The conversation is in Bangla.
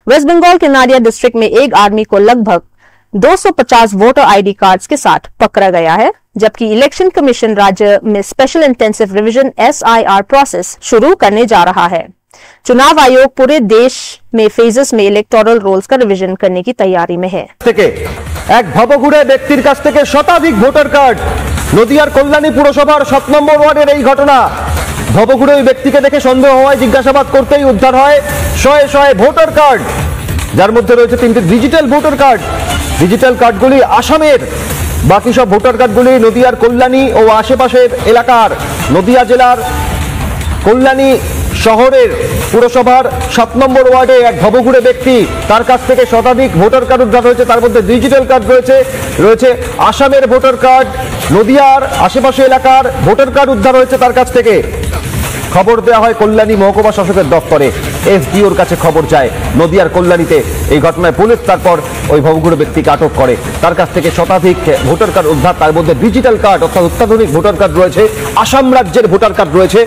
वेस्ट बंगाल के नादिया डिस्ट्रिक्ट में एक आदमी को लगभग 250 वोटर आईडी कार्ड्स के साथ पकड़ा गया है, जबकि इलेक्शन कमीशन राज्य में special intensive revision SIR process शुरू करने जा रहा है। चुनाव आयोग पूरे देश में फेजेस में इलेक्टोरल रोल्स का रिवीजन करने की तैयारी में है। एक भवघुरे व्यक्तिर काछ थेके शताधिक भोटार कार्ड नदियार कल्याणी पुरसभार 7 নম্বর ওয়ার্ডের এই ঘটনা। ভবঘুরে ওই ব্যক্তিকে দেখে সন্দেহ হওয়ায় জিজ্ঞাসাবাদ করতেই উদ্ধার হয় শয়ে শয়ে ভোটার কার্ড, যার মধ্যে রয়েছে 3টি ডিজিটাল ভোটার কার্ড। ডিজিটাল কার্ডগুলি আসামের, বাকি সব ভোটার কার্ডগুলি নদিয়ার কল্যাণী ও আশেপাশের এলাকার। নদিয়া জেলার কল্যাণী শহরের পুরসভার 7 নম্বর ওয়ার্ডে এক ভবঘুরে ব্যক্তি, তার কাছ থেকে শতাধিক ভোটার কার্ড উদ্ধার হয়েছে। তার মধ্যে ডিজিটাল কার্ড রয়েছে আসামের ভোটার কার্ড, নদিয়ার আশেপাশে এলাকার ভোটার কার্ড উদ্ধার হয়েছে তার কাছ থেকে। খবর দেওয়া হয় কল্যাণী মহকুমা শাসকের দপ্তরে, FDOর কাছে খবর যায়। নদিয়ার কল্যাণীতে এই ঘটনায় পুলিশ তারপর ওই ভবঘুরে ব্যক্তিকে আটক করে। তার কাছ থেকে শতাধিক ভোটার কার্ড উদ্ধার, তার মধ্যে ডিজিটাল কার্ড অর্থাৎ অত্যাধুনিক ভোটার কার্ড রয়েছে, আসাম রাজ্যের ভোটার কার্ড রয়েছে।